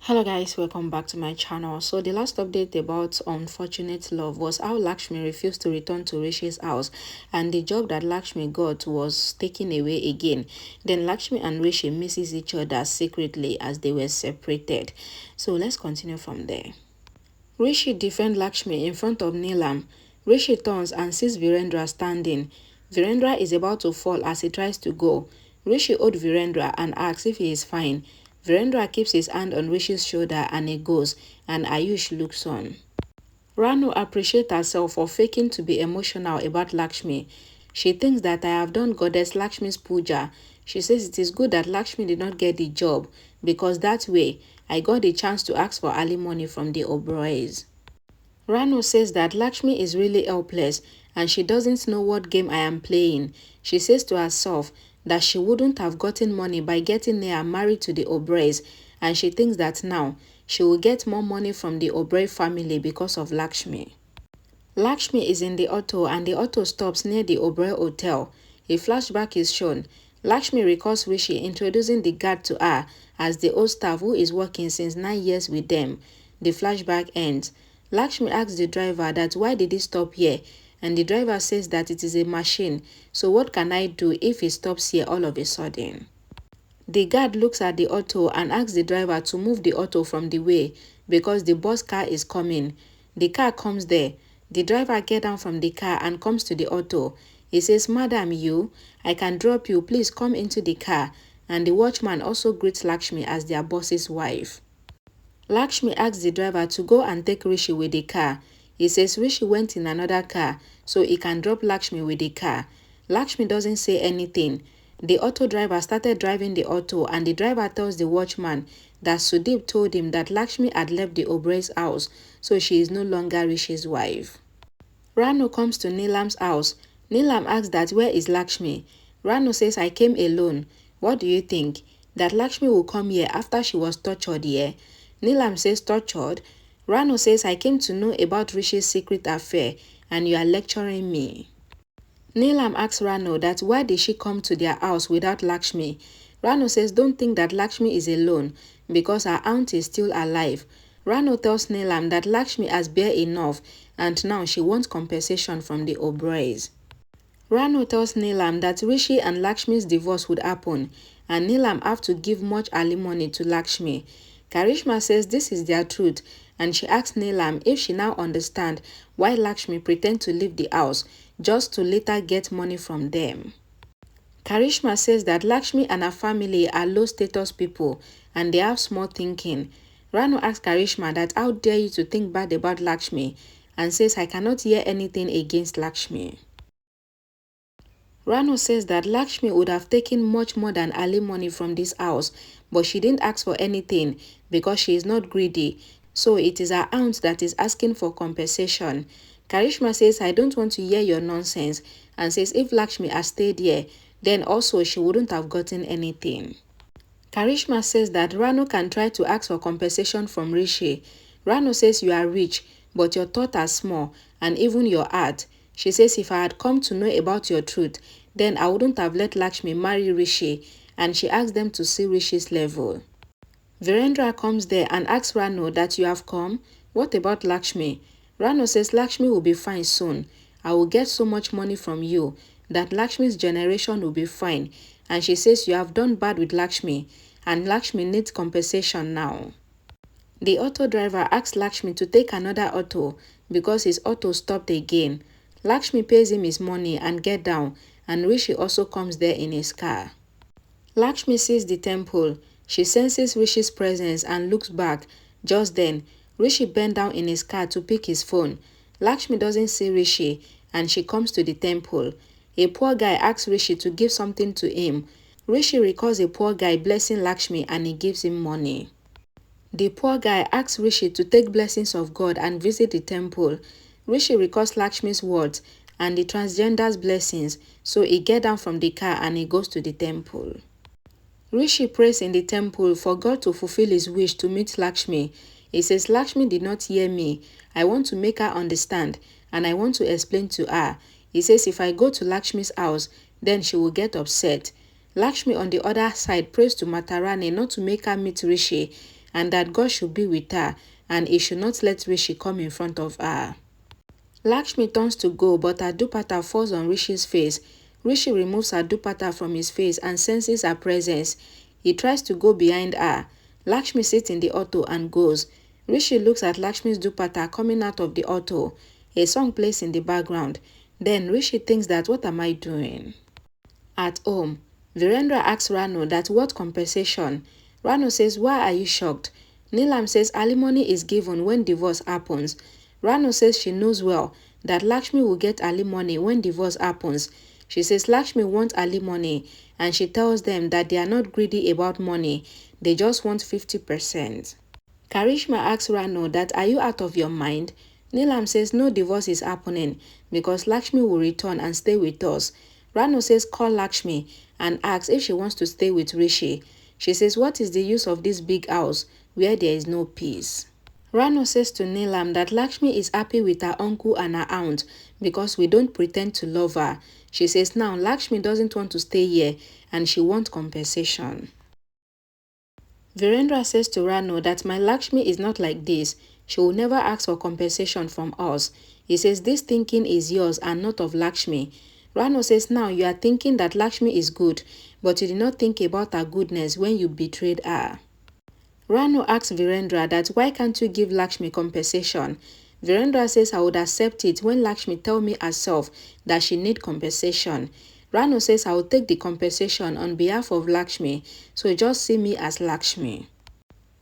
Hello guys, welcome back to my channel. So the last update about unfortunate love was how Lakshmi refused to return to Rishi's house and the job that Lakshmi got was taken away again. Then Lakshmi and Rishi misses each other secretly as they were separated. So let's continue from there. Rishi defends Lakshmi in front of Neelam. Rishi turns and sees Virendra standing. Virendra is about to fall as he tries to go. Rishi holds Virendra and asks if he is fine. Virendra keeps his hand on Rishi's shoulder and he goes, and Ayush looks on. Rano appreciates herself for faking to be emotional about Lakshmi. She thinks that I have done Goddess Lakshmi's puja. She says it is good that Lakshmi did not get the job because that way I got the chance to ask for alimony from the Oberois. Rano says that Lakshmi is really helpless and she doesn't know what game I am playing. She says to herself that she wouldn't have gotten money by getting Nea married to the Oberois, and she thinks that now she will get more money from the Oberoi family because of Lakshmi. Lakshmi is in the auto and the auto stops near the Oberoi hotel. A flashback is shown. Lakshmi recalls Rishi introducing the guard to her as the old staff who is working since 9 years with them. The flashback ends. Lakshmi asks the driver that why did he stop here, and the driver says that it is a machine, so what can I do if he stops here all of a sudden? The guard looks at the auto and asks the driver to move the auto from the way because the bus car is coming. The car comes there. The driver gets down from the car and comes to the auto. He says, "Madam, I can drop you, please come into the car," and the watchman also greets Lakshmi as their boss's wife. Lakshmi asks the driver to go and take Rishi with the car. He says Rishi went in another car, so he can drop Lakshmi with the car. Lakshmi doesn't say anything. The auto driver started driving the auto and the driver tells the watchman that Sudeep told him that Lakshmi had left the Oberoi's house, so she is no longer Rishi's wife. Rano comes to Neelam's house. Neelam asks that where is Lakshmi? Rano says I came alone. What do you think? That Lakshmi will come here after she was tortured here? Neelam says tortured? Rano says I came to know about Rishi's secret affair and you are lecturing me. Neelam asks Rano that why did she come to their house without Lakshmi? Rano says don't think that Lakshmi is alone because her aunt is still alive. Rano tells Neelam that Lakshmi has bare enough and now she wants compensation from the Oberois. Rano tells Neelam that Rishi and Lakshmi's divorce would happen and Neelam have to give much alimony to Lakshmi. Karishma says this is their truth and she asks Neelam if she now understands why Lakshmi pretend to leave the house just to later get money from them. Karishma says that Lakshmi and her family are low status people and they have small thinking. Rano asks Karishma that how dare you to think bad about Lakshmi and says I cannot hear anything against Lakshmi. Rano says that Lakshmi would have taken much more than alimony from this house, but she didn't ask for anything because she is not greedy, so it is her aunt that is asking for compensation. Karishma says I don't want to hear your nonsense and says if Lakshmi had stayed here, then also she wouldn't have gotten anything. Karishma says that Rano can try to ask for compensation from Rishi. Rano says you are rich, but your thoughts are small and even your heart. She says if I had come to know about your truth, then I wouldn't have let Lakshmi marry Rishi, and she asks them to see Rishi's level. Virendra comes there and asks Rano that you have come. What about Lakshmi? Rano says Lakshmi will be fine soon. I will get so much money from you that Lakshmi's generation will be fine, and she says you have done bad with Lakshmi and Lakshmi needs compensation now. The auto driver asks Lakshmi to take another auto because his auto stopped again. Lakshmi pays him his money and get down, and Rishi also comes there in his car. Lakshmi sees the temple. She senses Rishi's presence and looks back. Just then, Rishi bent down in his car to pick his phone. Lakshmi doesn't see Rishi and she comes to the temple. A poor guy asks Rishi to give something to him. Rishi recalls a poor guy blessing Lakshmi and he gives him money. The poor guy asks Rishi to take blessings of God and visit the temple. Rishi recalls Lakshmi's words and the transgender's blessings, so he gets down from the car and he goes to the temple. Rishi prays in the temple for God to fulfill his wish to meet Lakshmi. He says, Lakshmi did not hear me. I want to make her understand and I want to explain to her. He says if I go to Lakshmi's house, then she will get upset. Lakshmi on the other side prays to Matarani not to make her meet Rishi and that God should be with her and he should not let Rishi come in front of her. Lakshmi turns to go, but her dupatta falls on Rishi's face. Rishi removes her dupatta from his face and senses her presence. He tries to go behind her. Lakshmi sits in the auto and goes. Rishi looks at Lakshmi's dupatta coming out of the auto. A song plays in the background. Then Rishi thinks that, what am I doing? At home, Virendra asks Rano that what compensation? Rano says, why are you shocked? Neelam says alimony is given when divorce happens. Rano says she knows well that Lakshmi will get alimony when divorce happens. She says Lakshmi wants alimony and she tells them that they are not greedy about money, they just want 50%. Karishma asks Rano that, are you out of your mind? Neelam says no divorce is happening because Lakshmi will return and stay with us. Rano says call Lakshmi and asks if she wants to stay with Rishi. She says what is the use of this big house where there is no peace? Rano says to Neelam that Lakshmi is happy with her uncle and her aunt because we don't pretend to love her. She says now Lakshmi doesn't want to stay here and she wants compensation. Virendra says to Rano that my Lakshmi is not like this. She will never ask for compensation from us. He says this thinking is yours and not of Lakshmi. Rano says now you are thinking that Lakshmi is good, but you did not think about her goodness when you betrayed her. Rano asks Virendra that why can't you give Lakshmi compensation? Virendra says I would accept it when Lakshmi tell me herself that she need compensation. Rano says I will take the compensation on behalf of Lakshmi, so just see me as Lakshmi.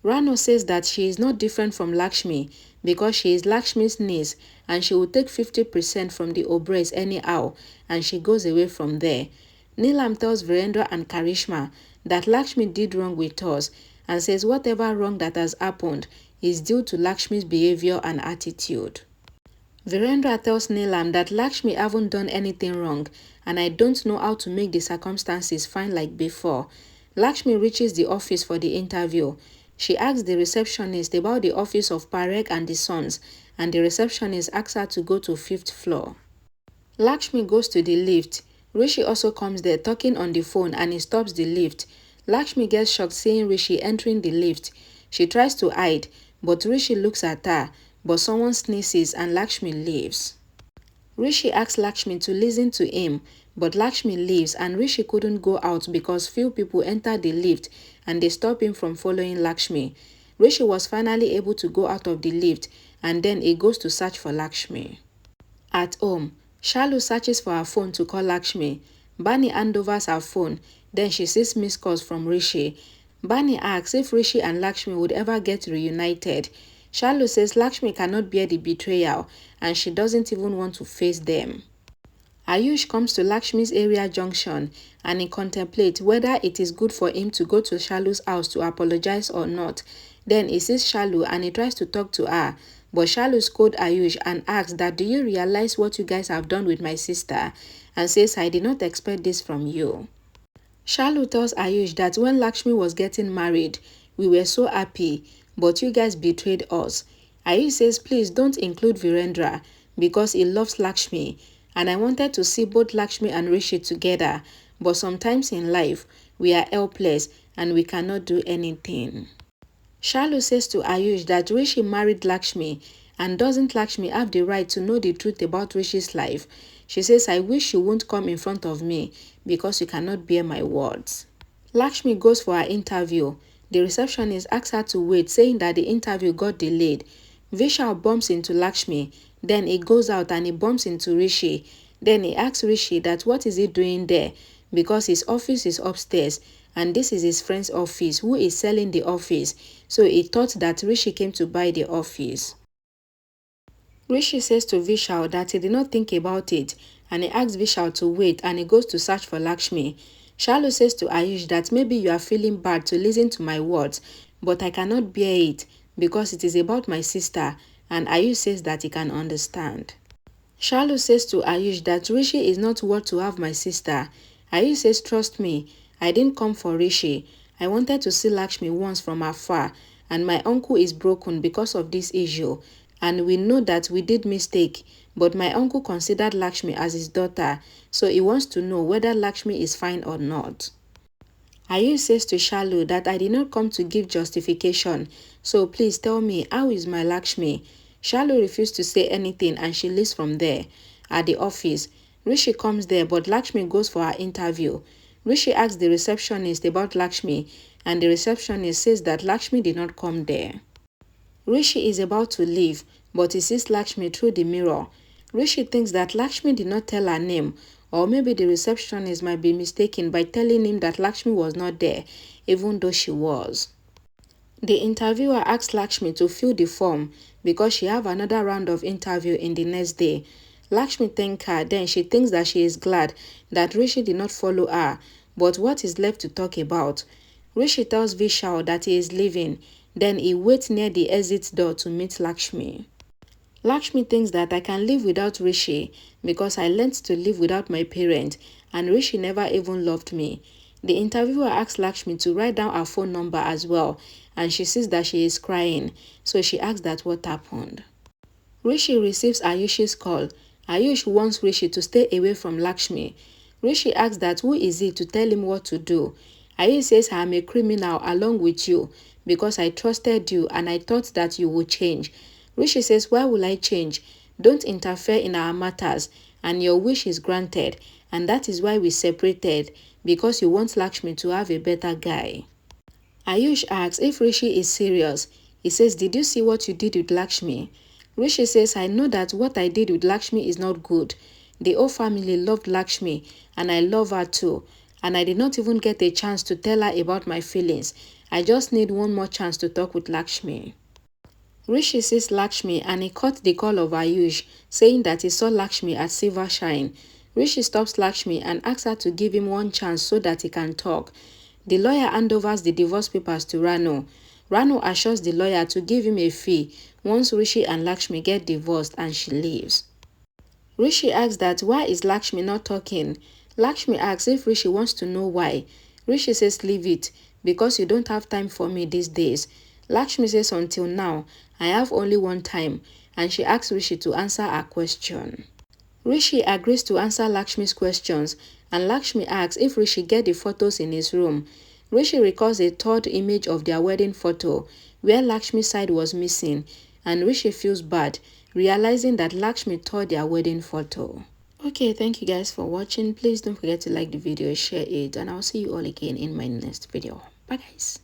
Rano says that she is not different from Lakshmi because she is Lakshmi's niece and she will take 50% from the Obrays anyhow, and she goes away from there. Neelam tells Virendra and Karishma that Lakshmi did wrong with us and says whatever wrong that has happened is due to Lakshmi's behavior and attitude. Virendra tells Neelam that Lakshmi haven't done anything wrong and I don't know how to make the circumstances fine like before. Lakshmi reaches the office for the interview. She asks the receptionist about the office of Parek and the Sons, and the receptionist asks her to go to 5th floor. Lakshmi goes to the lift. Rishi also comes there talking on the phone and he stops the lift. Lakshmi gets shocked seeing Rishi entering the lift. She tries to hide, but Rishi looks at her, but someone sneezes and Lakshmi leaves. Rishi asks Lakshmi to listen to him, but Lakshmi leaves and Rishi couldn't go out because few people entered the lift and they stopped him from following Lakshmi. Rishi was finally able to go out of the lift and then he goes to search for Lakshmi. At home, Shalu searches for her phone to call Lakshmi. Bani handovers her phone, then she sees missed calls from Rishi. Bani asks if Rishi and Lakshmi would ever get reunited. Shalu says Lakshmi cannot bear the betrayal and she doesn't even want to face them. Ayush comes to Lakshmi's area junction and he contemplates whether it is good for him to go to Shalu's house to apologize or not. Then he sees Shalu and he tries to talk to her, but Shalu scolds Ayush and asks that do you realize what you guys have done with my sister, and says I did not expect this from you. Shalu tells Ayush that when Lakshmi was getting married, we were so happy, but you guys betrayed us. Ayush says please don't include Virendra because he loves Lakshmi and I wanted to see both Lakshmi and Rishi together, but sometimes in life we are helpless and we cannot do anything. Shalu says to Ayush that Rishi married Lakshmi and doesn't Lakshmi have the right to know the truth about Rishi's life? She says I wish you won't come in front of me because you cannot bear my words. Lakshmi goes for her interview. The receptionist asks her to wait, saying that the interview got delayed. Vishal bumps into Lakshmi, then he goes out and he bumps into Rishi. Then he asks Rishi that what is he doing there because his office is upstairs and this is his friend's office who is selling the office, so he thought that Rishi came to buy the office. Rishi says to Vishal that he did not think about it and he asks Vishal to wait and he goes to search for Lakshmi. Shalu says to Ayush that maybe you are feeling bad to listen to my words, but I cannot bear it because it is about my sister, and Ayush says that he can understand. Shalu says to Ayush that Rishi is not worth to have my sister. Ayush says trust me, I didn't come for Rishi. I wanted to see Lakshmi once from afar and my uncle is broken because of this issue and we know that we did mistake, but my uncle considered Lakshmi as his daughter, so he wants to know whether Lakshmi is fine or not. Ayush says to Shalu that I did not come to give justification, so please tell me, how is my Lakshmi? Shalu refused to say anything and she leaves from there. At the office, Rishi comes there but Lakshmi goes for her interview. Rishi asks the receptionist about Lakshmi and the receptionist says that Lakshmi did not come there. Rishi is about to leave but he sees Lakshmi through the mirror. Rishi thinks that Lakshmi did not tell her name, or maybe the receptionist might be mistaken by telling him that Lakshmi was not there, even though she was. The interviewer asked Lakshmi to fill the form because she have another round of interview in the next day. Lakshmi thanked her, then she thinks that she is glad that Rishi did not follow her, but what is left to talk about? Rishi tells Vishal that he is leaving, then he waits near the exit door to meet Lakshmi. Lakshmi thinks that I can live without Rishi because I learned to live without my parents and Rishi never even loved me. The interviewer asks Lakshmi to write down her phone number as well and she sees that she is crying, so she asks that what happened. Rishi receives Ayush's call. Ayush wants Rishi to stay away from Lakshmi. Rishi asks that who is he to tell him what to do. Ayush says I am a criminal along with you because I trusted you and I thought that you would change. Rishi says, why will I change? Don't interfere in our matters and your wish is granted, and that is why we separated, because you want Lakshmi to have a better guy. Ayush asks if Rishi is serious. He says, did you see what you did with Lakshmi? Rishi says, I know that what I did with Lakshmi is not good. The whole family loved Lakshmi and I love her too, and I did not even get a chance to tell her about my feelings. I just need one more chance to talk with Lakshmi. Rishi sees Lakshmi and he cut the call of Ayush, saying that he saw Lakshmi at Silver Shine. Rishi stops Lakshmi and asks her to give him one chance so that he can talk. The lawyer handovers the divorce papers to Rano. Rano assures the lawyer to give him a fee once Rishi and Lakshmi get divorced and she leaves. Rishi asks that why is Lakshmi not talking? Lakshmi asks if Rishi wants to know why. Rishi says leave it, because you don't have time for me these days. Lakshmi says until now, I have only one time, and she asks Rishi to answer her question. Rishi agrees to answer Lakshmi's questions, and Lakshmi asks if Rishi get the photos in his room. Rishi recalls a third image of their wedding photo, where Lakshmi's side was missing, and Rishi feels bad, realizing that Lakshmi tore their wedding photo. Okay, thank you guys for watching. Please don't forget to like the video, share it, and I'll see you all again in my next video. Bye guys.